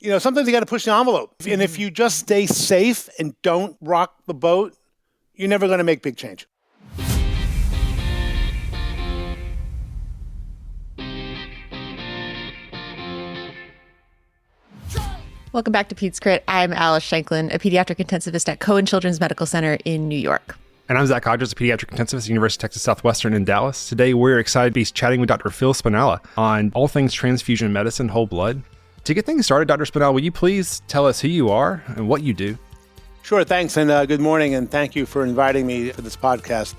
Sometimes you got to push the envelope. And if you just stay safe and don't rock the boat, you're never going to make big change. Welcome back to PedsCrit. I'm Alice Shanklin, a pediatric intensivist at Cohen Children's Medical Center in New York. And I'm Zach Hodges, a pediatric intensivist at the University of Texas Southwestern in Dallas. Today, we're excited to be chatting with Dr. Phil Spinella on all things transfusion medicine, whole blood. To get things started, Dr. Spinella, will you please tell us who you are and what you do? Sure, thanks, and good morning, and thank you for inviting me to this podcast.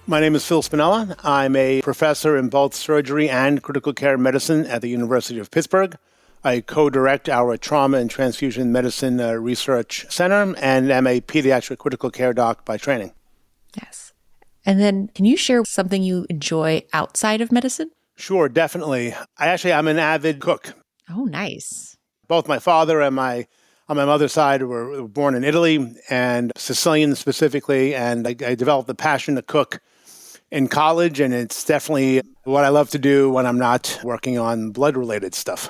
My name is Phil Spinella. I'm a professor in both surgery and critical care medicine at the University of Pittsburgh. I co-direct our Trauma and Transfusion Medicine Research Center and am a pediatric critical care doc by training. Yes. And then can you share something you enjoy outside of medicine? Sure, definitely. I'm an avid cook. Oh, nice. Both my father and on my mother's side were born in Italy and Sicilian specifically, and I developed the passion to cook in college, and it's definitely what I love to do when I'm not working on blood-related stuff.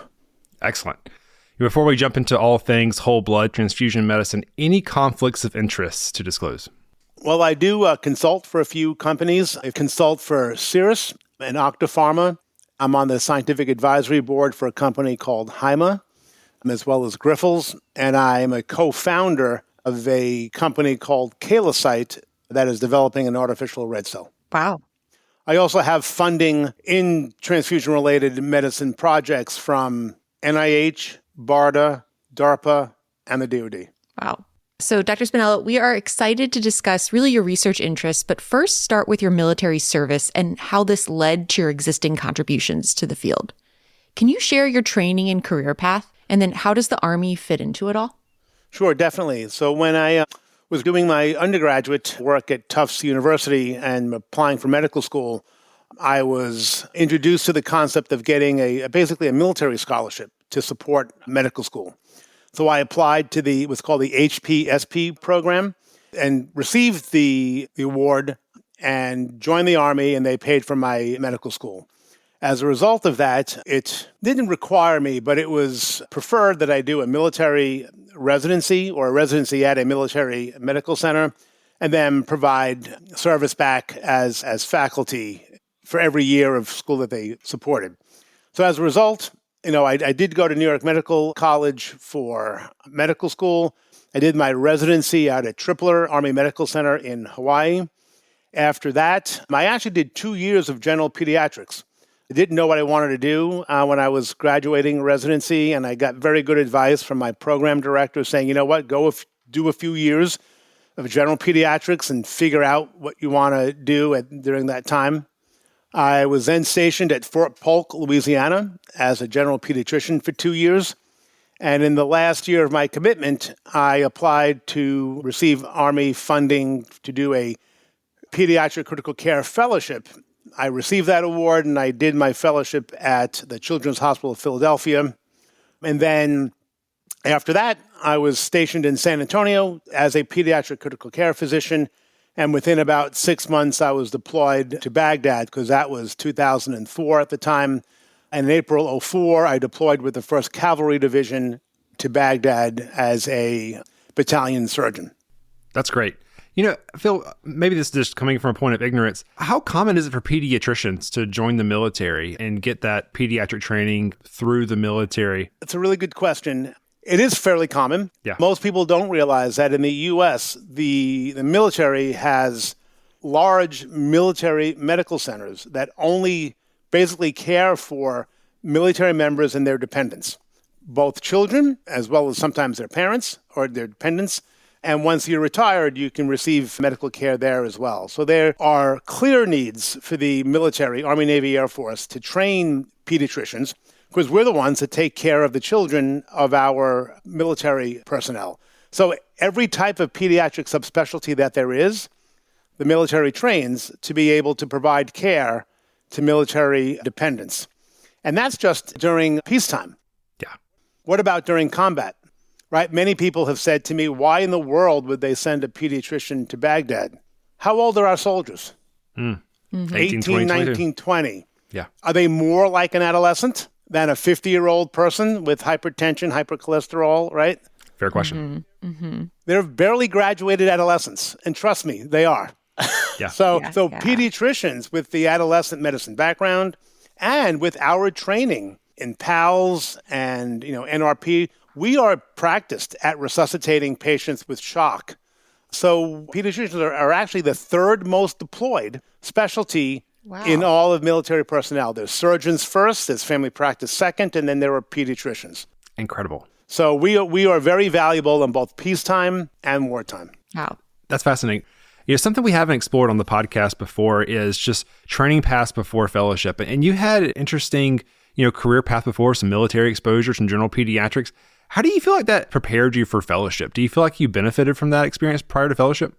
Excellent. Before we jump into all things whole blood transfusion medicine, any conflicts of interest to disclose? Well, I do consult for a few companies. I consult for Cirrus and Octapharma. I'm on the scientific advisory board for a company called HYMA, as well as Grifols, and I'm a co-founder of a company called Kalocyte that is developing an artificial red cell. Wow. I also have funding in transfusion-related medicine projects from NIH, BARDA, DARPA, and the DoD. Wow. So, Dr. Spinella, we are excited to discuss really your research interests, but first start with your military service and how this led to your existing contributions to the field. Can you share your training and career path, and then how does the Army fit into it all? Sure, definitely. So when I was doing my undergraduate work at Tufts University and applying for medical school, I was introduced to the concept of getting basically a military scholarship to support medical school. So I applied to what's called the HPSP program and received the award and joined the Army, and they paid for my medical school. As a result of that, it didn't require me, but it was preferred that I do a military residency or a residency at a military medical center and then provide service back as faculty for every year of school that they supported. So as a result, I did go to New York Medical College for medical school. I did my residency out at Tripler Army Medical Center in Hawaii. After that, I actually did 2 years of general pediatrics. I didn't know what I wanted to do when I was graduating residency, and I got very good advice from my program director saying, you know what, go do a few years of general pediatrics and figure out what you want to do during that time. I was then stationed at Fort Polk, Louisiana, as a general pediatrician for 2 years. And in the last year of my commitment, I applied to receive Army funding to do a pediatric critical care fellowship. I received that award, and I did my fellowship at the Children's Hospital of Philadelphia. And then after that, I was stationed in San Antonio as a pediatric critical care physician. And within about 6 months, I was deployed to Baghdad because that was 2004 at the time. And in April 2004, I deployed with the 1st Cavalry Division to Baghdad as a battalion surgeon. That's great. Phil, maybe this is just coming from a point of ignorance. How common is it for pediatricians to join the military and get that pediatric training through the military? It's a really good question. It is fairly common. Yeah. Most people don't realize that in the U.S., the military has large military medical centers that only basically care for military members and their dependents, both children as well as sometimes their parents or their dependents. And once you're retired, you can receive medical care there as well. So there are clear needs for the military, Army, Navy, Air Force, to train pediatricians, because we're the ones that take care of the children of our military personnel. So every type of pediatric subspecialty that there is, the military trains to be able to provide care to military dependents. And that's just during peacetime. Yeah. What about during combat? Right? Many people have said to me, why in the world would they send a pediatrician to Baghdad? How old are our soldiers? 18, 18, 20, 19, 20. Yeah. Are they more like an adolescent? than a 50-year-old person with hypertension, hypercholesterol, right? Fair question. They're barely graduated adolescents. And trust me, they are. Yeah. So pediatricians with the adolescent medicine background and with our training in PALS and NRP, we are practiced at resuscitating patients with shock. So pediatricians are actually the third most deployed specialty in all of military personnel. There's surgeons first, there's family practice second, and then there are pediatricians. Incredible. So we are very valuable in both peacetime and wartime. Wow. That's fascinating. Something we haven't explored on the podcast before is just training paths before fellowship. And you had an interesting, career path before, some military exposure, some general pediatrics. How do you feel like that prepared you for fellowship? Do you feel like you benefited from that experience prior to fellowship?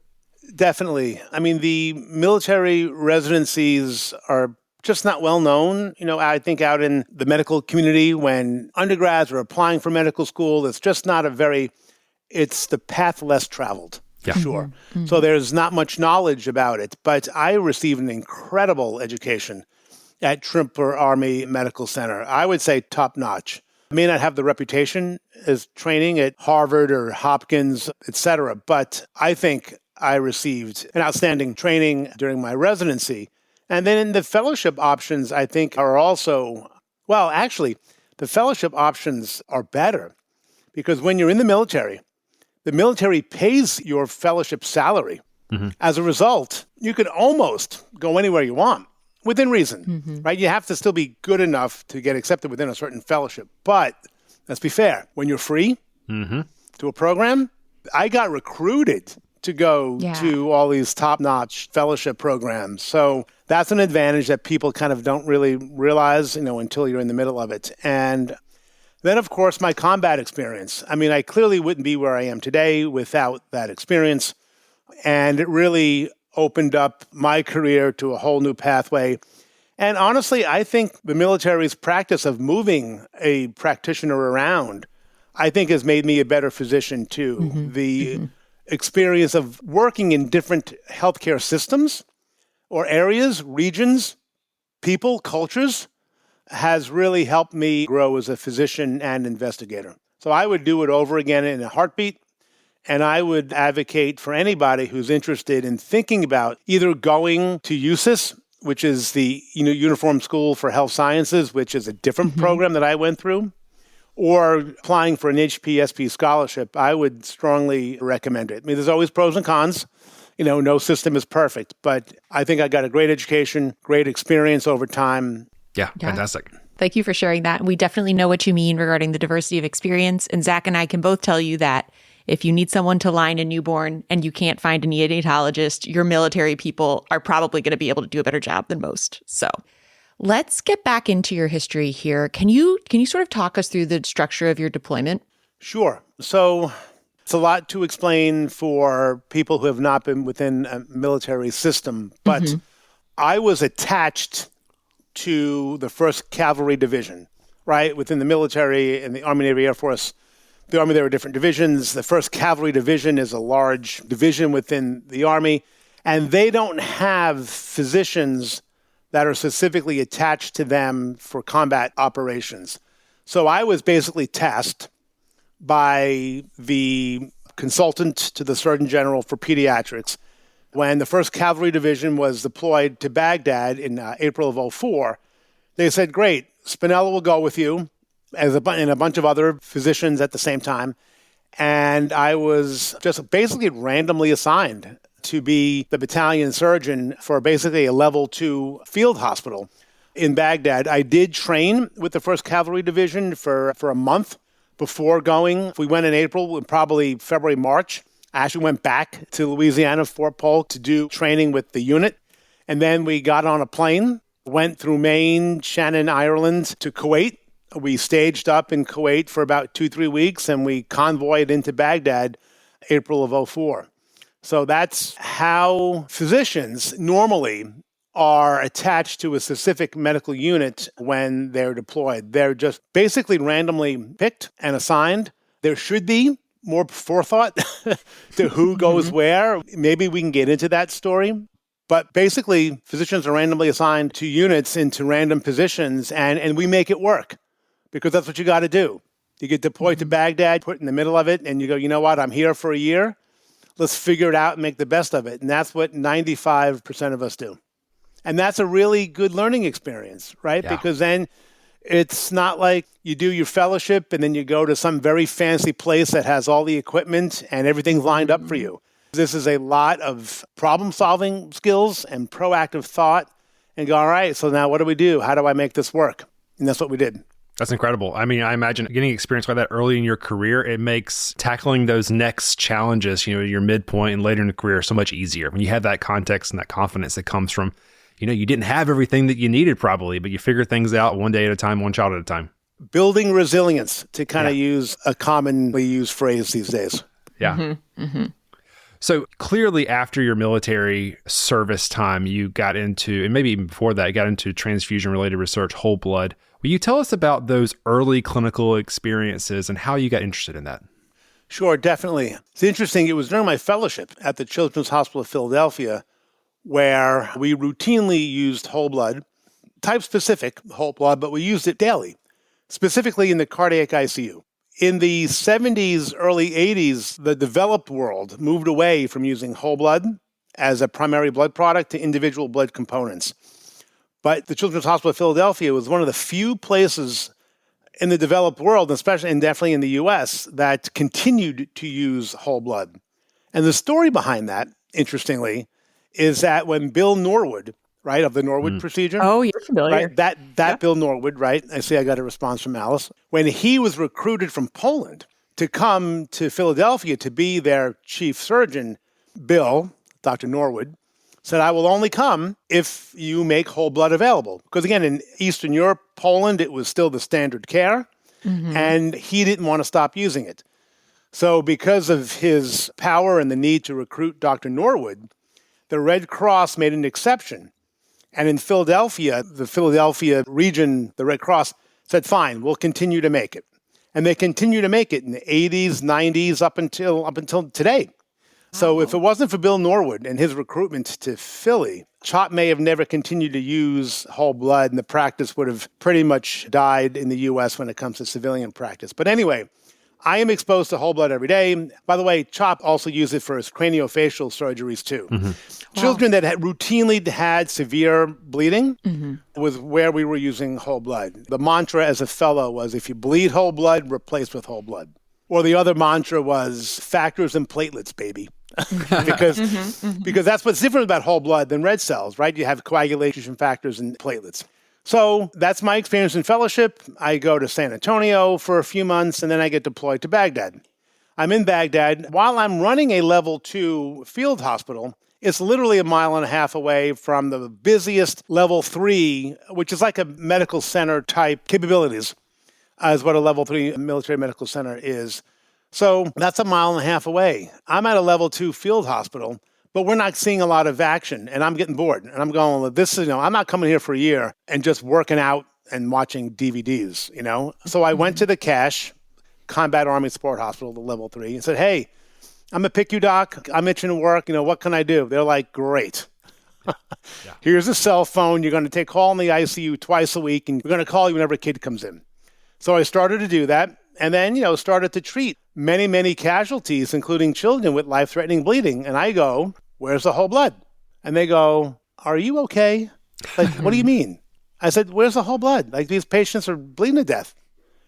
Definitely. I mean, the military residencies are just not well known. I think out in the medical community, when undergrads are applying for medical school, it's just not it's the path less traveled. For sure. So there's not much knowledge about it, but I received an incredible education at Tremper Army Medical Center. I would say top notch. I may not have the reputation as training at Harvard or Hopkins, et cetera, but I think I received an outstanding training during my residency. And then the fellowship options, I think, are also, actually, the fellowship options are better because when you're in the military pays your fellowship salary. As a result, you could almost go anywhere you want within reason, right? You have to still be good enough to get accepted within a certain fellowship. But let's be fair, when you're free to a program, I got recruited to go to all these top-notch fellowship programs. So that's an advantage that people kind of don't really realize, until you're in the middle of it. And then, of course, my combat experience. I mean, I clearly wouldn't be where I am today without that experience. And it really opened up my career to a whole new pathway. And honestly, I think the military's practice of moving a practitioner around, I think has made me a better physician too. The experience of working in different healthcare systems or areas, regions, people, cultures, has really helped me grow as a physician and investigator. So I would do it over again in a heartbeat. And I would advocate for anybody who's interested in thinking about either going to USIS, which is the Uniform School for Health Sciences, which is a different program that I went through, or applying for an HPSP scholarship. I would strongly recommend it. I mean, there's always pros and cons. No system is perfect, but I think I got a great education, great experience over time. Yeah, fantastic. Thank you for sharing that. We definitely know what you mean regarding the diversity of experience. And Zach and I can both tell you that if you need someone to line a newborn and you can't find a neonatologist, your military people are probably going to be able to do a better job than most. So let's get back into your history here. Can you sort of talk us through the structure of your deployment? Sure. So it's a lot to explain for people who have not been within a military system, but I was attached to the 1st Cavalry Division, right? Within the military and the Army, Navy, Air Force. The Army, there are different divisions. The 1st Cavalry Division is a large division within the Army, and they don't have physicians that are specifically attached to them for combat operations. So I was basically tasked by the consultant to the Surgeon General for Pediatrics when the 1st Cavalry Division was deployed to Baghdad in April of 2004. They said, great, Spinella will go with you, and a bunch of other physicians at the same time. And I was just basically randomly assigned to be the battalion surgeon for basically a level 2 field hospital in Baghdad. I did train with the 1st Cavalry Division for a month before going. We went in April, probably February, March. I actually went back to Louisiana, Fort Polk, to do training with the unit. And then we got on a plane, went through Maine, Shannon, Ireland to Kuwait. We staged up in Kuwait for about 2-3 weeks, and we convoyed into Baghdad April of 2004. So that's how physicians normally are attached to a specific medical unit when they're deployed. They're just basically randomly picked and assigned. There should be more forethought to who goes where. Maybe we can get into that story. But basically, physicians are randomly assigned to units into random positions, and we make it work. because that's what you got to do. You get deployed to Baghdad, put in the middle of it, and you go, you know what, I'm here for a year. Let's figure it out and make the best of it. And that's what 95% of us do. And that's a really good learning experience, right? Yeah. Because then it's not like you do your fellowship and then you go to some very fancy place that has all the equipment and everything's lined up for you. This is a lot of problem-solving skills and proactive thought and go, all right, so now what do we do? How do I make this work? And that's what we did. That's incredible. I mean, I imagine getting experience like that early in your career, it makes tackling those next challenges, your midpoint and later in the career so much easier. When you have that context and that confidence that comes from, you didn't have everything that you needed probably, but you figure things out one day at a time, one child at a time. Building resilience, to kind of use a commonly used phrase these days. Yeah. Mm-hmm. Mm-hmm. So clearly after your military service time, you got into, and maybe even before that, got into transfusion-related research, whole blood. Will you tell us about those early clinical experiences and how you got interested in that? Sure, definitely. It's interesting. It was during my fellowship at the Children's Hospital of Philadelphia where we routinely used whole blood, type-specific whole blood, but we used it daily, specifically in the cardiac ICU. In the 70s, early 80s, the developed world moved away from using whole blood as a primary blood product to individual blood components. But the Children's Hospital of Philadelphia was one of the few places in the developed world, especially and definitely in the U.S., that continued to use whole blood. And the story behind that, interestingly, is that when Bill Norwood, right, of the Norwood procedure. Oh, you're familiar. Right, that Bill Norwood, right? I see I got a response from Alice. When he was recruited from Poland to come to Philadelphia to be their chief surgeon, Bill, Dr. Norwood, said, I will only come if you make whole blood available. Because again, in Eastern Europe, Poland, it was still the standard care, and he didn't want to stop using it. So because of his power and the need to recruit Dr. Norwood, the Red Cross made an exception. And in Philadelphia, the Philadelphia region, the Red Cross said, fine, we'll continue to make it. And they continue to make it in the 80s, 90s, up until today. So if it wasn't for Bill Norwood and his recruitment to Philly, CHOP may have never continued to use whole blood, and the practice would have pretty much died in the U.S. when it comes to civilian practice. But anyway, I am exposed to whole blood every day. By the way, CHOP also uses it for his craniofacial surgeries too. Children that had routinely had severe bleeding was where we were using whole blood. The mantra as a fellow was, if you bleed whole blood, replace with whole blood. Or the other mantra was factors and platelets, baby. because that's what's different about whole blood than red cells, right? You have coagulation factors and platelets. So that's my experience in fellowship. I go to San Antonio for a few months, and then I get deployed to Baghdad. I'm in Baghdad. While I'm running a level 2 field hospital, it's literally 1.5 miles away from the busiest level 3, which is like a medical center type capabilities, is what a level 3 military medical center is. So that's 1.5 miles away. I'm at a level 2 field hospital, but we're not seeing a lot of action, and I'm getting bored. And I'm going, well, this is, I'm not coming here for a year and just working out and watching DVDs, So I went to the CASH, Combat Army Support Hospital, the level 3, and said, hey, I'm a PICU doc. I'm itching to work. What can I do? They're like, great. Here's a cell phone. You're going to take call in the ICU twice a week, and we're going to call you whenever a kid comes in. So I started to do that, and then, started to treat many, many casualties, including children with life-threatening bleeding. And I go, where's the whole blood? And they go, are you okay? Like, what do you mean? I said, where's the whole blood? Like, these patients are bleeding to death.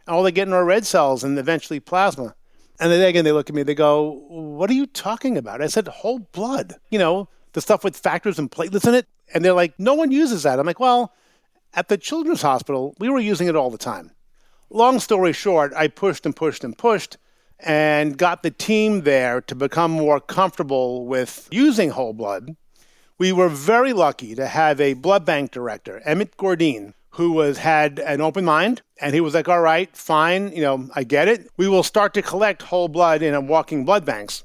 And all they're getting are red cells and eventually plasma. And then again, they look at me, they go, what are you talking about? I said, whole blood, the stuff with factors and platelets in it. And they're like, no one uses that. I'm like, well, at the Children's Hospital, we were using it all the time. Long story short, I pushed and got the team there to become more comfortable with using whole blood. We were very lucky to have a blood bank director, Emmett Gordine, who had an open mind, and he was like, all right, fine, I get it. We will start to collect whole blood in walking blood banks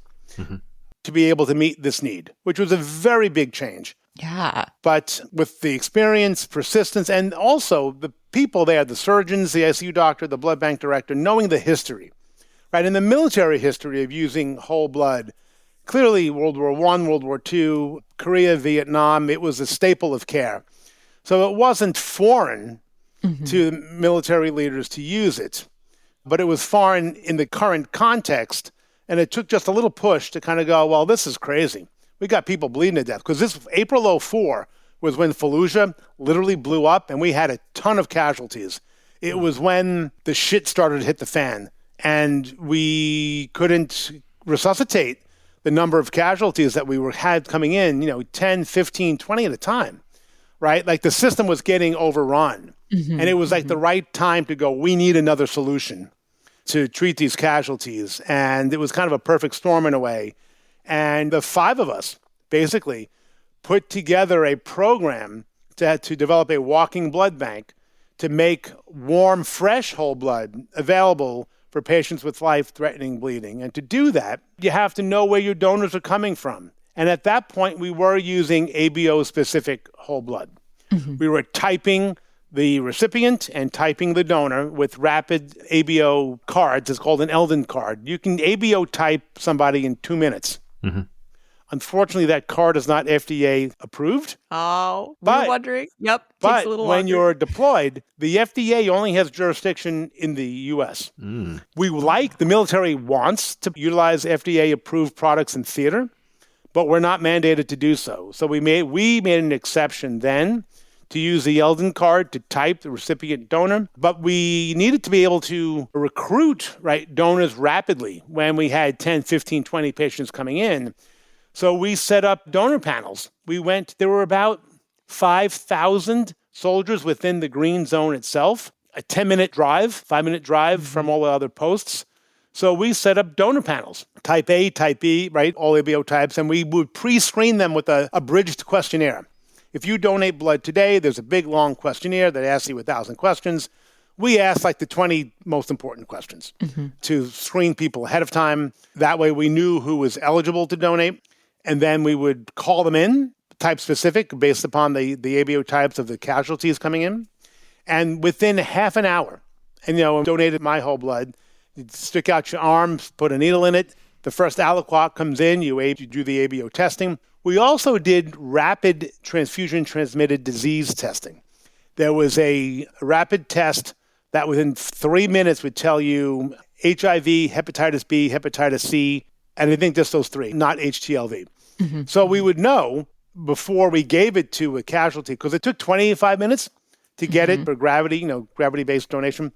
to be able to meet this need, which was a very big change. Yeah. But with the experience, persistence, and also the people there, the surgeons, the ICU doctor, the blood bank director, knowing the history, right? In the military history of using whole blood, clearly World War I, World War II, Korea, Vietnam, it was a staple of care. So it wasn't foreign to military leaders to use it. But it was foreign in the current context, and it took just a little push to kind of go, well, this is crazy. We got people bleeding to death. Because this April 04 was when Fallujah literally blew up, and we had a ton of casualties. It was when the shit started to hit the fan, and we couldn't resuscitate the number of casualties that we had coming in, 10, 15, 20 at a time, right? Like the system was getting overrun. And it was like the right time to go, we need another solution to treat these casualties. And it was kind of a perfect storm in a way. And the five of us basically put together a program to develop a walking blood bank to make warm, fresh whole blood available for patients with life-threatening bleeding. And to do that, you have to know where your donors are coming from. And at that point, we were using ABO-specific whole blood. We were typing the recipient and typing the donor with rapid ABO cards. It's called an Eldon card. You can ABO type somebody in 2 minutes. Unfortunately, that card is not FDA approved. Oh, we're wondering. Yep, but takes a little when longer. You're deployed, the FDA only has jurisdiction in the U.S. The military wants to utilize FDA-approved products in theater, but we're not mandated to do so. So we made an exception then to use the Eldon card to type the recipient donor, but we needed to be able to recruit donors rapidly when we had 10, 15, 20 patients coming in. So we set up donor panels. There were about 5,000 soldiers within the green zone itself, a 5-minute drive from all the other posts. So we set up donor panels, type A, type B, all ABO types, and we would pre-screen them with a bridged questionnaire. If you donate blood today, there's a big, long questionnaire that asks you 1,000 questions. We asked the 20 most important questions to screen people ahead of time. That way we knew who was eligible to donate. And then we would call them in, type specific, based upon the ABO types of the casualties coming in. And within half an hour, I donated my whole blood. You'd stick out your arm, put a needle in it. The first aliquot comes in, you do the ABO testing. We also did rapid transfusion-transmitted disease testing. There was a rapid test that within 3 minutes would tell you HIV, hepatitis B, hepatitis C, and I think just those three, not HTLV. So we would know before we gave it to a casualty, because it took 25 minutes to get it for gravity-based donation,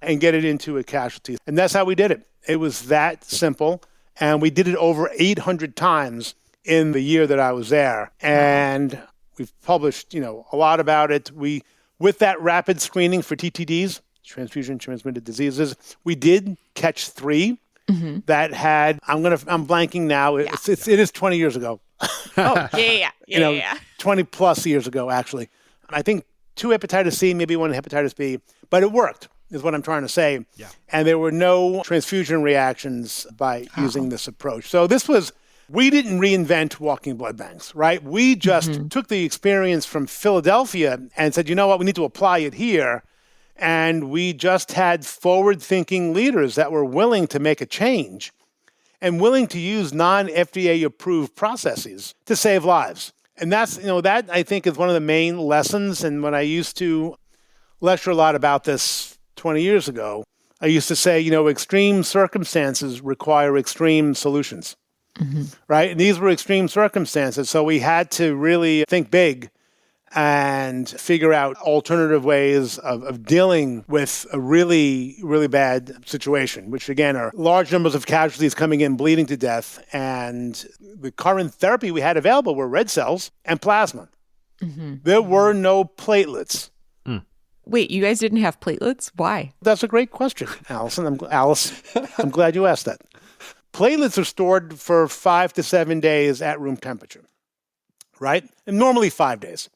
and get it into a casualty. And that's how we did it. It was that simple. And we did it over 800 times in the year that I was there. And we've published, a lot about it. With that rapid screening for TTDs, transfusion-transmitted diseases, we did catch 3 that had, I'm blanking now. It is 20 years ago. 20 plus years ago, actually. I think 2 hepatitis C, maybe 1 hepatitis B, but it worked, is what I'm trying to say. Yeah. And there were no transfusion reactions by using this approach. So we didn't reinvent walking blood banks, right? We just took the experience from Philadelphia and said, you know what, we need to apply it here. And we just had forward-thinking leaders that were willing to make a change and willing to use non-FDA-approved processes to save lives. And that's, that I think is one of the main lessons. And when I used to lecture a lot about this 20 years ago, I used to say, extreme circumstances require extreme solutions, right? And these were extreme circumstances. So we had to really think big and figure out alternative ways of dealing with a really, really bad situation, which again are large numbers of casualties coming in bleeding to death. And the current therapy we had available were red cells and plasma. There were no platelets. Wait, you guys didn't have platelets? Why? That's a great question, Allison. I'm glad you asked that. Platelets are stored for 5 to 7 days at room temperature, right? And normally 5 days.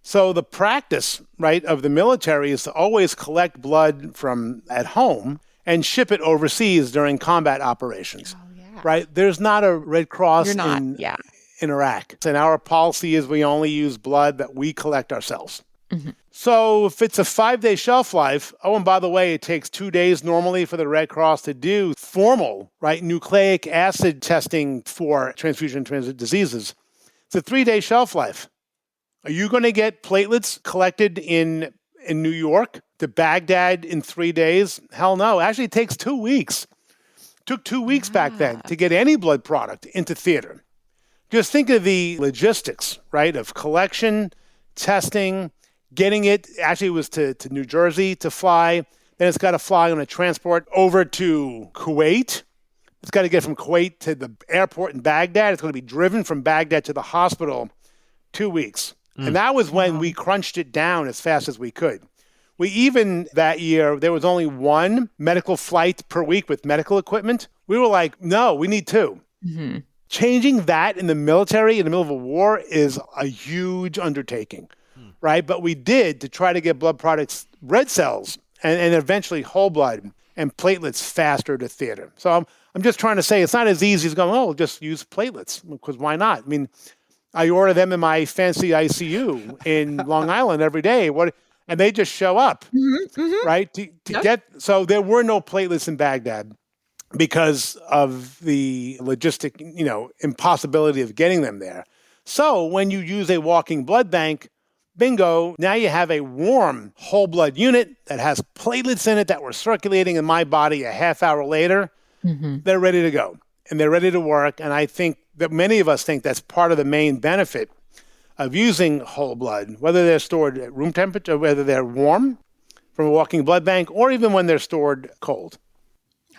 So the practice, of the military is to always collect blood from at home and ship it overseas during combat operations, right? There's not a Red Cross in Iraq. And our policy is we only use blood that we collect ourselves. So if it's a 5-day shelf life, and by the way, it takes 2 days normally for the Red Cross to do formal, nucleic acid testing for transfusion-transit diseases. It's a 3-day shelf life. Are you going to get platelets collected in in New York to Baghdad in 3 days? Hell no. Actually, it takes 2 weeks. Took 2 weeks back then to get any blood product into theater. Just think of the logistics, right, of collection, testing, getting it. Actually, it was to New Jersey to fly. Then it's got to fly on a transport over to Kuwait. It's got to get from Kuwait to the airport in Baghdad. It's going to be driven from Baghdad to the hospital 2 weeks. And that was when we crunched it down as fast as we could. We even, that year, there was only one medical flight per week with medical equipment. We were like, no, we need 2. Mm-hmm. Changing that in the military in the middle of a war is a huge undertaking, right? But we did to try to get blood products, red cells, and eventually whole blood and platelets faster to theater. So I'm just trying to say it's not as easy as going, oh, just use platelets, because why not? I mean, I order them in my fancy ICU in Long Island every day. And they just show up, right? To get, so there were no platelets in Baghdad because of the logistic, impossibility of getting them there. So when you use a walking blood bank, bingo, now you have a warm whole blood unit that has platelets in it that were circulating in my body a half hour later. Mm-hmm. They're ready to go and they're ready to work. And I think that many of us think that's part of the main benefit of using whole blood, whether they're stored at room temperature, whether they're warm from a walking blood bank, or even when they're stored cold.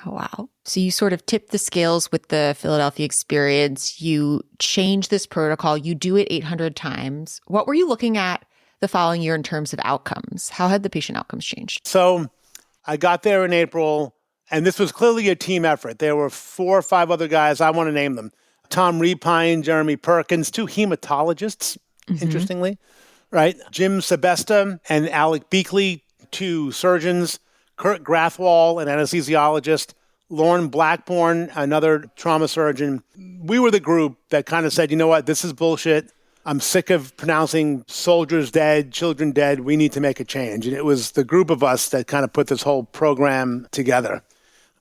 Oh, wow. So you sort of tipped the scales with the Philadelphia experience. You changed this protocol. You do it 800 times. What were you looking at the following year in terms of outcomes? How had the patient outcomes changed? So I got there in April, and this was clearly a team effort. There were 4 or 5 other guys. I want to name them. Tom Repine, Jeremy Perkins, 2 hematologists, interestingly, right? Jim Sebesta and Alec Beakley, 2 surgeons, Kurt Grathwall, an anesthesiologist, Lauren Blackburn, another trauma surgeon. We were the group that kind of said, you know what, this is bullshit. I'm sick of pronouncing soldiers dead, children dead. We need to make a change. And it was the group of us that kind of put this whole program together.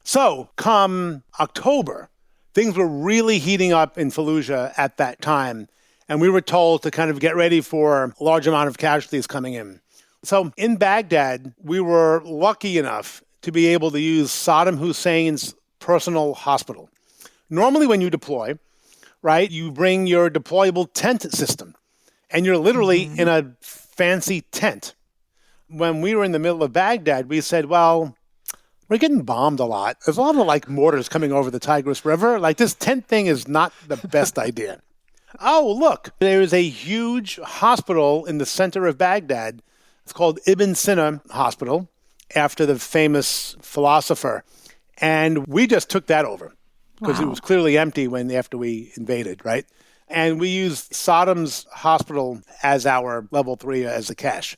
So come October, things were really heating up in Fallujah at that time. And we were told to kind of get ready for a large amount of casualties coming in. So in Baghdad, we were lucky enough to be able to use Saddam Hussein's personal hospital. Normally when you deploy, right, you bring your deployable tent system, and you're literally in a fancy tent. When we were in the middle of Baghdad, we said, well, we're getting bombed a lot. There's a lot of mortars coming over the Tigris River. This tent thing is not the best idea. Oh, look, there's a huge hospital in the center of Baghdad. It's called Ibn Sina Hospital, after the famous philosopher. And we just took that over because it was clearly empty after we invaded, right? And we used Saddam's hospital as our level 3 as a cache.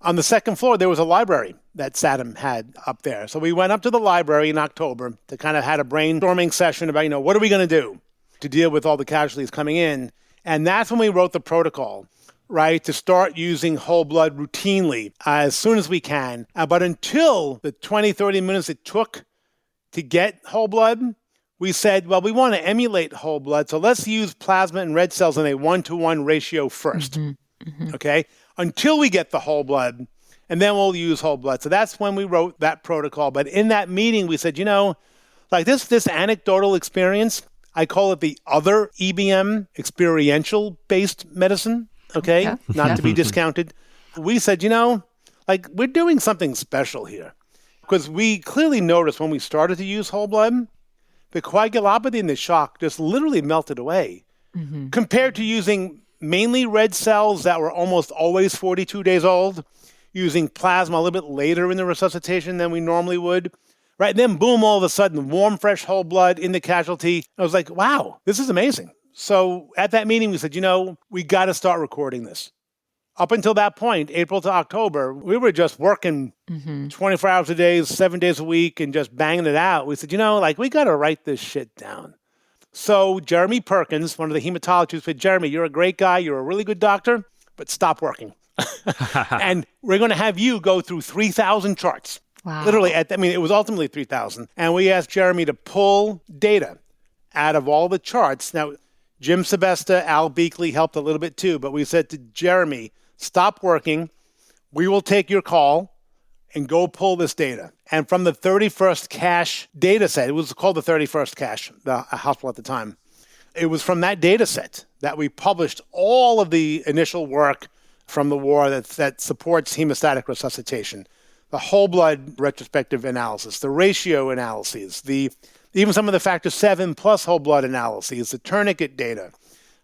On the second floor, there was a library that Saddam had up there. So we went up to the library in October to kind of had a brainstorming session about, what are we going to do to deal with all the casualties coming in? And that's when we wrote the protocol, right, to start using whole blood routinely as soon as we can. But until the 20, 30 minutes it took to get whole blood, we said, well, we want to emulate whole blood, so let's use plasma and red cells in a 1-to-1 ratio first, okay, until we get the whole blood, and then we'll use whole blood. So that's when we wrote that protocol. But in that meeting, we said, this anecdotal experience, I call it the other EBM, experiential-based medicine, okay, not to be discounted. We said, we're doing something special here. Because we clearly noticed when we started to use whole blood, the coagulopathy and the shock just literally melted away. Compared to using mainly red cells that were almost always 42 days old, using plasma a little bit later in the resuscitation than we normally would. Right, and then boom, all of a sudden, warm, fresh whole blood in the casualty. I was like, wow, this is amazing. So at that meeting, we said, we got to start recording this. Up until that point, April to October, we were just working 24 hours a day, 7 days a week, and just banging it out. We said, we got to write this shit down. So Jeremy Perkins, one of the hematologists, said, Jeremy, you're a great guy. You're a really good doctor, but stop working. And we're going to have you go through 3,000 charts. Wow. Literally, it was ultimately 3,000. And we asked Jeremy to pull data out of all the charts. Now, Jim Sebesta, Al Beakley helped a little bit too, but we said to Jeremy, stop working. we will take your call and go pull this data. And from the 31st cache data set, it was called the 31st cache, the hospital at the time. It was from that data set that we published all of the initial work from the war that supports hemostatic resuscitation, the whole blood retrospective analysis, the ratio analyses, even some of the factor 7 plus whole blood analyses, the tourniquet data,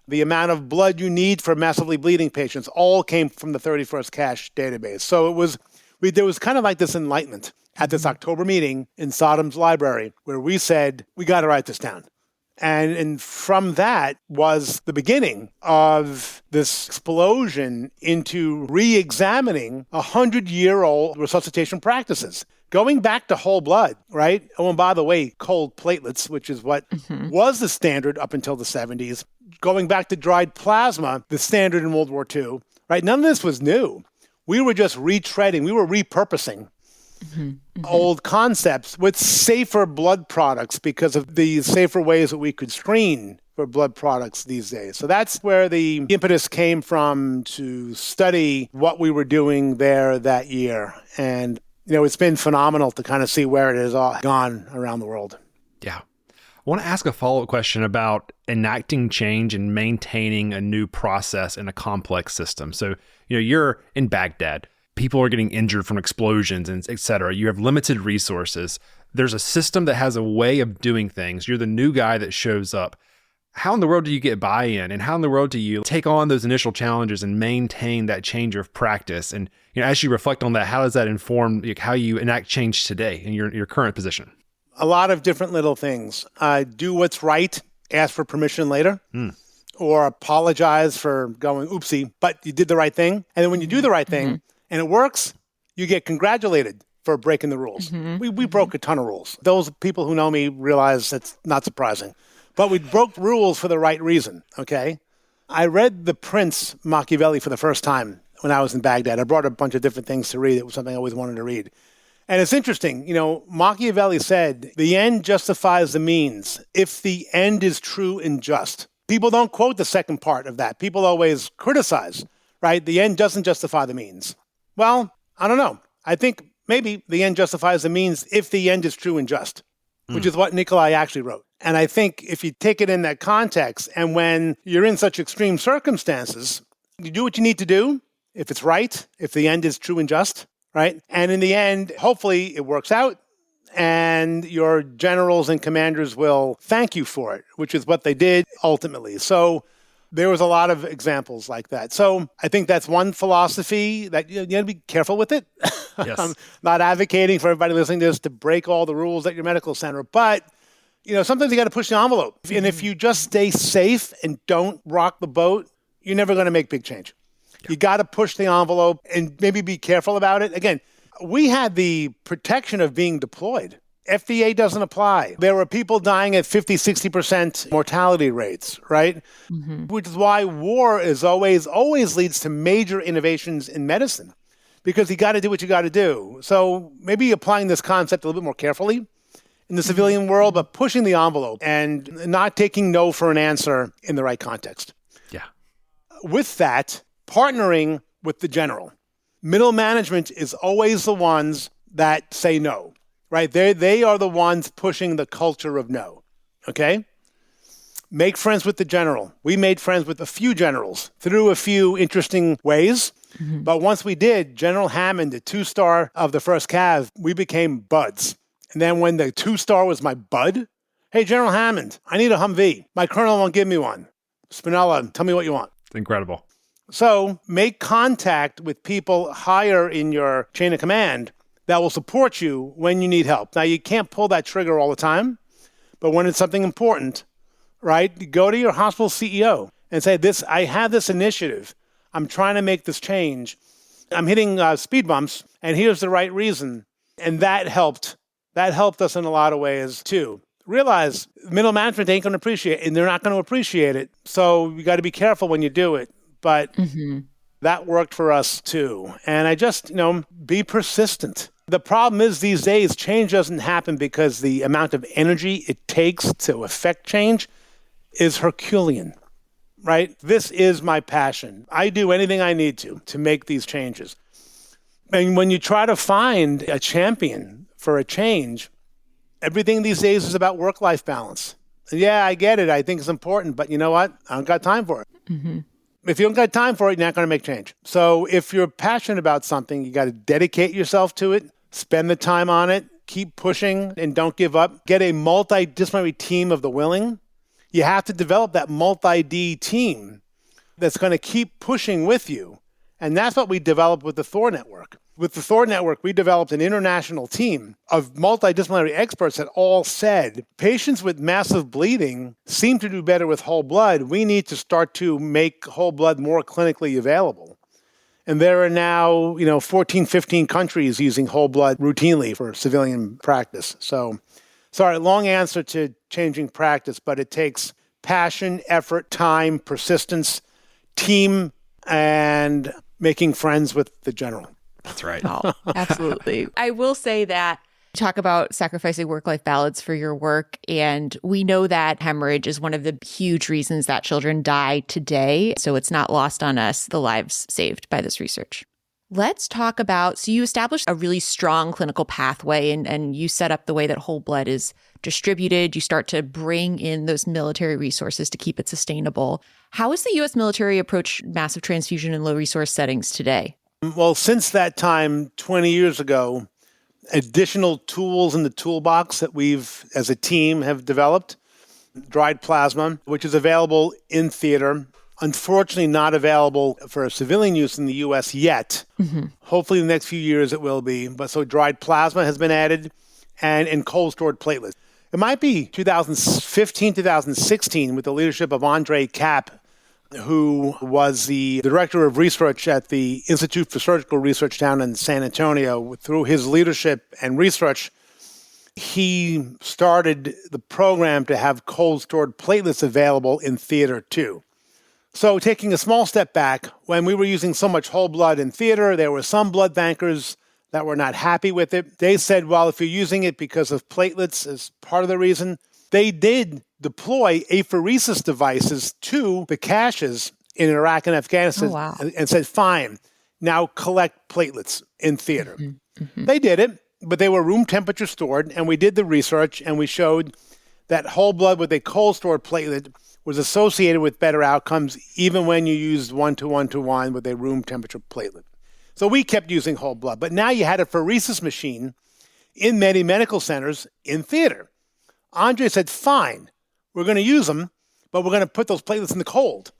the amount of blood you need for massively bleeding patients, all came from the 31st cache database. So there was kind of like this enlightenment at this October meeting in Soddom's library where we said, we got to write this down. And from that was the beginning of this explosion into re-examining 100-year-old resuscitation practices, going back to whole blood, right? Oh, and by the way, cold platelets, which is what was the standard up until the 70s, going back to dried plasma, the standard in World War II, right? None of this was new. We were just retreading, we were repurposing old concepts with safer blood products because of the safer ways that we could screen for blood products these days. So that's where the impetus came from to study what we were doing there that year. And, it's been phenomenal to kind of see where it has all gone around the world. Yeah. I want to ask a follow-up question about enacting change and maintaining a new process in a complex system. So, you're in Baghdad. People are getting injured from explosions and et cetera. You have limited resources. There's a system that has a way of doing things. You're the new guy that shows up. How in the world do you get buy-in? And how in the world do you take on those initial challenges and maintain that change of practice? And as you reflect on that, how does that inform how you enact change today in your current position? A lot of different little things. Do what's right, ask for permission later, or apologize for going oopsie, but you did the right thing. And then when you do the right thing and it works, you get congratulated for breaking the rules. We broke a ton of rules. Those people who know me realize that's not surprising. But we broke rules for the right reason, okay? I read The Prince, Machiavelli, for the first time when I was in Baghdad. I brought a bunch of different things to read. It was something I always wanted to read. And it's interesting, Machiavelli said, the end justifies the means if the end is true and just. People don't quote the second part of that. People always criticize, right? The end doesn't justify the means. Well, I don't know. I think maybe the end justifies the means if the end is true and just, which is what Nikolai actually wrote. And I think if you take it in that context, and when you're in such extreme circumstances, you do what you need to do, if it's right, if the end is true and just, right? And in the end, hopefully it works out, and your generals and commanders will thank you for it, which is what they did ultimately. So there was a lot of examples like that. So I think that's one philosophy that you got to be careful with it. Yes. I'm not advocating for everybody listening to this to break all the rules at your medical center, but sometimes you got to push the envelope. And if you just stay safe and don't rock the boat, you're never going to make big change. Yeah. You got to push the envelope and maybe be careful about it. Again, we had the protection of being deployed. FDA doesn't apply. There were people dying at 50, 60% mortality rates, right? Which is why war is always leads to major innovations in medicine, because you got to do what you got to do. So maybe applying this concept a little bit more carefully in the civilian world, but pushing the envelope and not taking no for an answer in the right context. Yeah. With that, partnering with the general. Middle management is always the ones that say no, right? They are the ones pushing the culture of no, okay? Make friends with the general. We made friends with a few generals through a few interesting ways. But once we did, General Hammond, the 2-star of the 1st Cav, we became buds. And then when the 2-star was my bud, hey, General Hammond, I need a Humvee. My colonel won't give me one. Spinella, tell me what you want. It's incredible. So make contact with people higher in your chain of command that will support you when you need help. Now, you can't pull that trigger all the time, but when it's something important, right, go to your hospital CEO and say, I have this initiative. I'm trying to make this change. I'm hitting speed bumps, and here's the right reason. And that helped. That helped us in a lot of ways, too. Realize middle management ain't going to appreciate it, and they're not going to appreciate it. So you got to be careful when you do it. But that worked for us, too. And I just, be persistent. The problem is these days, change doesn't happen because the amount of energy it takes to affect change is Herculean, right? This is my passion. I do anything I need to make these changes. And when you try to find a champion for a change, everything these days is about work-life balance. Yeah, I get it. I think it's important, but you know what? I don't got time for it. Mm-hmm. If you don't got time for it, you're not going to make change. So if you're passionate about something, you got to dedicate yourself to it, spend the time on it, keep pushing, and don't give up. Get a multidisciplinary team of the willing. You have to develop that multi-D team that's going to keep pushing with you. And that's what we developed with the THOR network. With the THOR network, we developed an international team of multidisciplinary experts that all said, patients with massive bleeding seem to do better with whole blood. We need to start to make whole blood more clinically available. And there are now, 14, 15 countries using whole blood routinely for civilian practice. So, sorry, long answer to changing practice, but it takes passion, effort, time, persistence, team, and making friends with the general. That's right. Oh, absolutely. I will say that you talk about sacrificing work-life balance for your work, and we know that hemorrhage is one of the huge reasons that children die today. So it's not lost on us, the lives saved by this research. Let's talk about, so you established a really strong clinical pathway and you set up the way that whole blood is distributed. You start to bring in those military resources to keep it sustainable. How has the U.S. military approached massive transfusion in low resource settings today? Well, since that time, 20 years ago, additional tools in the toolbox that we've, as a team, have developed. Dried plasma, which is available in theater. Unfortunately, not available for civilian use in the U.S. yet. Mm-hmm. Hopefully, in the next few years, it will be. But so dried plasma has been added and cold stored platelets. It might be 2015, 2016, with the leadership of Andre Kapp, who was the director of research at the Institute for Surgical Research down in San Antonio. Through his leadership and research, he started the program to have cold stored platelets available in theater too. So taking a small step back, when we were using so much whole blood in theater, there were some blood bankers that were not happy with it. They said, well, if you're using it because of platelets as part of the reason, they did deploy apheresis devices to the caches in Iraq and Afghanistan and said, fine, now collect platelets in theater. Mm-hmm. Mm-hmm. They did it, but they were room temperature stored, and we did the research, and we showed that whole blood with a cold stored platelet was associated with better outcomes even when you used 1:1:1 with a room temperature platelet. So we kept using whole blood, but now you had a pheresis machine in many medical centers in theater. Andre said, fine, we're going to use them, but we're going to put those platelets in the cold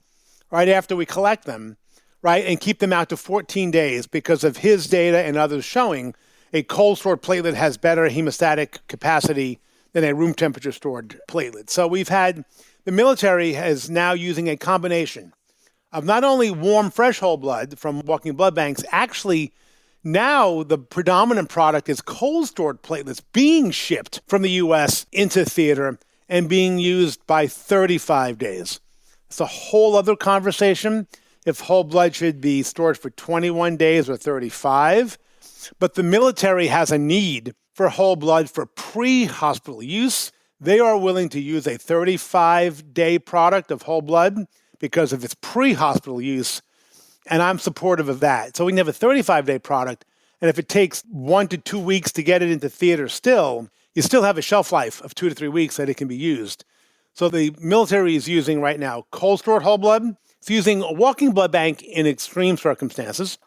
right after we collect them, right, and keep them out to 14 days because of his data and others showing a cold stored platelet has better hemostatic capacity than a room temperature stored platelet. So we've had, the military is now using a combination of not only warm, fresh whole blood from walking blood banks, actually now the predominant product is cold stored platelets being shipped from the U.S. into theater and being used by 35 days. It's a whole other conversation if whole blood should be stored for 21 days or 35. But the military has a need for whole blood for pre-hospital use. They are willing to use a 35-day product of whole blood because of its pre-hospital use, and I'm supportive of that. So we can have a 35-day product, and if it takes 1 to 2 weeks to get it into theater still, you still have a shelf life of 2 to 3 weeks that it can be used. So the military is using right now cold stored whole blood. It's using a walking blood bank in extreme circumstances.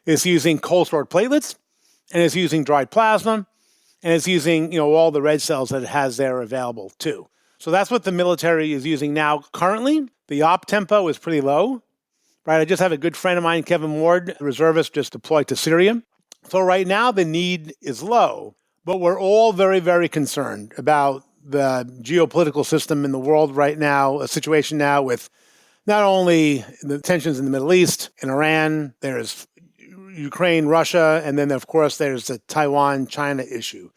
It's using cold stored platelets, and it's using dried plasma, and it's using all the red cells that it has there available too. So that's what the military is using now. Currently, the op tempo is pretty low. Right, I just have a good friend of mine, Kevin Ward, a reservist, just deployed to Syria. So right now the need is low, but we're all very, very concerned about the geopolitical system in the world right now, a situation now with not only the tensions in the Middle East, in Iran, there's Ukraine, Russia, and then of course there's the Taiwan-China issue.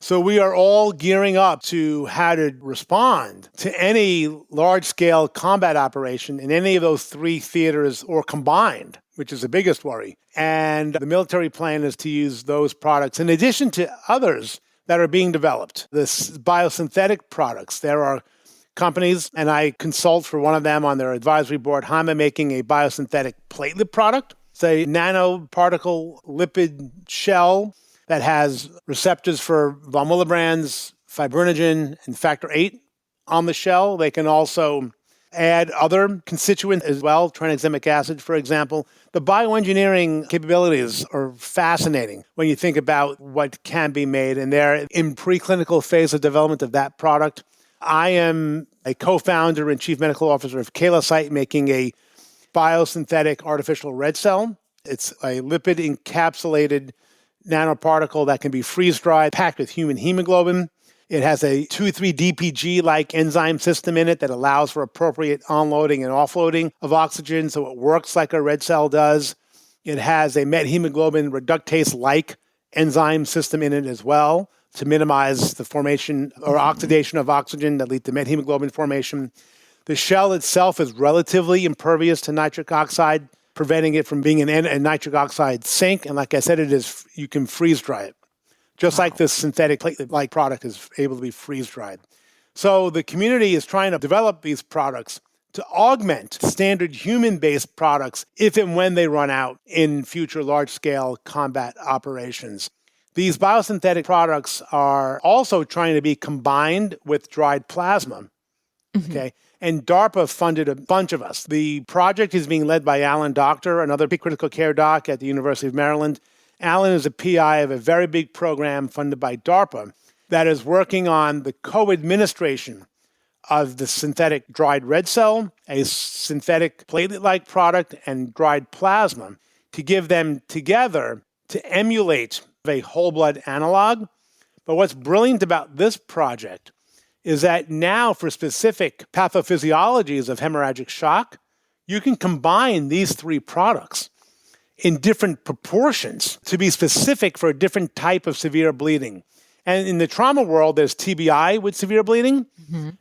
So we are all gearing up to how to respond to any large-scale combat operation in any of those three theaters or combined, which is the biggest worry. And the military plan is to use those products in addition to others that are being developed. The biosynthetic products, there are companies, and I consult for one of them on their advisory board, Hama, making a biosynthetic platelet product It's a nanoparticle lipid shell that has receptors for von Willebrand's, fibrinogen, and factor VIII on the shell. They can also add other constituents as well, tranexamic acid, for example. The bioengineering capabilities are fascinating when you think about what can be made, and they're in preclinical phase of development of that product. I am a co-founder and chief medical officer of Kalasite, making a biosynthetic artificial red cell. It's a lipid encapsulated nanoparticle that can be freeze-dried, packed with human hemoglobin. It has a 2,3-DPG-like enzyme system in it that allows for appropriate onloading and offloading of oxygen, so it works like a red cell does. It has a methemoglobin reductase-like enzyme system in it as well to minimize the formation or oxidation of oxygen that lead to methemoglobin formation. The shell itself is relatively impervious to nitric oxide, preventing it from being a nitric oxide sink. And like I said, you can freeze dry it. Just like this synthetic platelet-like product is able to be freeze-dried. So the community is trying to develop these products to augment standard human-based products if and when they run out in future large-scale combat operations. These biosynthetic products are also trying to be combined with dried plasma. Okay. And DARPA funded a bunch of us. The project is being led by Alan Doctor, another critical care doc at the University of Maryland. Alan is a PI of a very big program funded by DARPA that is working on the co-administration of the synthetic dried red cell, a synthetic platelet-like product, and dried plasma to give them together to emulate a whole blood analog. But what's brilliant about this project is that now for specific pathophysiologies of hemorrhagic shock, you can combine these three products in different proportions to be specific for a different type of severe bleeding. And in the trauma world, there's TBI with severe bleeding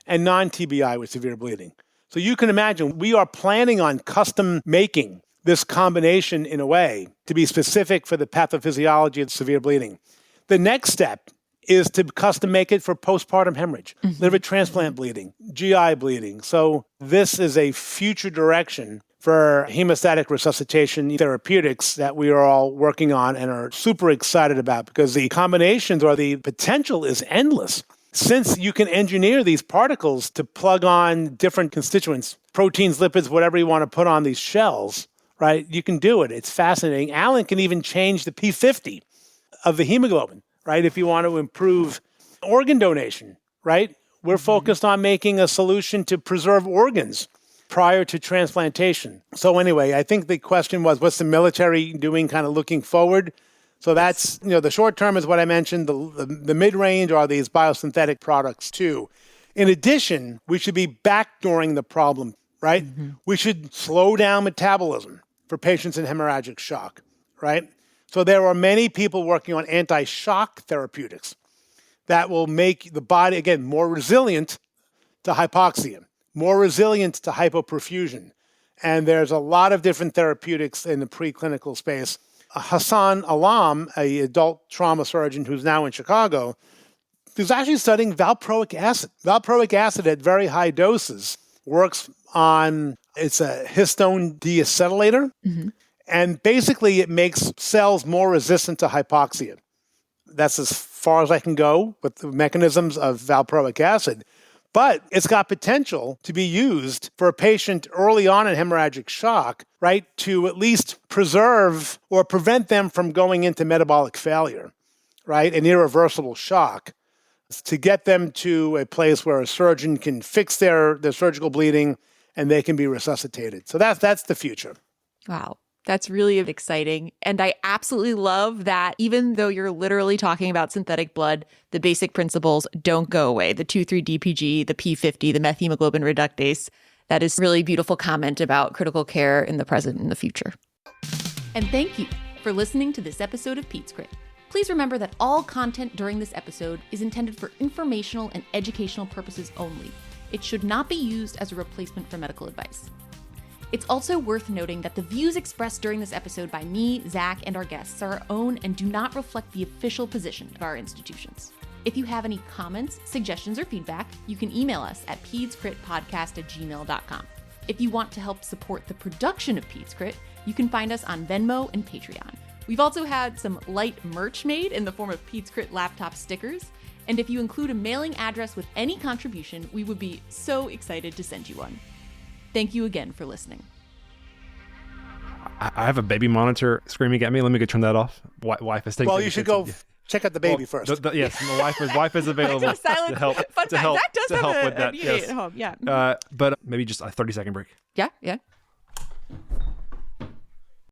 and non-TBI with severe bleeding. So you can imagine we are planning on custom making this combination in a way to be specific for the pathophysiology of severe bleeding. The next step is to custom make it for postpartum hemorrhage, liver transplant bleeding, GI bleeding. So this is a future direction for hemostatic resuscitation therapeutics that we are all working on and are super excited about because the combinations or the potential is endless. Since you can engineer these particles to plug on different constituents, proteins, lipids, whatever you want to put on these shells, right? You can do it. It's fascinating. Alan can even change the P50 of the hemoglobin, right? If you want to improve organ donation, right? We're focused on making a solution to preserve organs prior to transplantation. So anyway, I think the question was, what's the military doing kind of looking forward? So that's, the short term is what I mentioned. The mid-range are these biosynthetic products too. In addition, we should be backdooring the problem, right? We should slow down metabolism for patients in hemorrhagic shock, right? So there are many people working on anti-shock therapeutics that will make the body, again, more resilient to hypoxia, more resilient to hypoperfusion. And there's a lot of different therapeutics in the preclinical space. Hassan Alam, an adult trauma surgeon who's now in Chicago, is actually studying valproic acid. Valproic acid at very high doses works on, it's a histone deacetylator. And basically it makes cells more resistant to hypoxia. That's as far as I can go with the mechanisms of valproic acid. But it's got potential to be used for a patient early on in hemorrhagic shock, right, to at least preserve or prevent them from going into metabolic failure, right, an irreversible shock, to get them to a place where a surgeon can fix their surgical bleeding and they can be resuscitated. So that's the future. Wow. That's really exciting. And I absolutely love that even though you're literally talking about synthetic blood, the basic principles don't go away. The 2,3-DPG, the P50, the methemoglobin reductase. That is a really beautiful comment about critical care in the present and the future. And thank you for listening to this episode of PedsCrit. Please remember that all content during this episode is intended for informational and educational purposes only. It should not be used as a replacement for medical advice. It's also worth noting that the views expressed during this episode by me, Zach, and our guests are our own and do not reflect the official position of our institutions. If you have any comments, suggestions, or feedback, you can email us at pedscritpodcast@gmail.com. If you want to help support the production of PedsCrit, you can find us on Venmo and Patreon. We've also had some light merch made in the form of PedsCrit laptop stickers. And if you include a mailing address with any contribution, we would be so excited to send you one. Thank you again for listening. I have a baby monitor screaming at me. Let me go turn that off. Wife is taking. Well, you should go check out the baby first. Yes, my wife is available to help. Fun fact, Zach does have help a with that. BB-8 Yes. at home. Yeah. But maybe just a 30-second break. Yeah.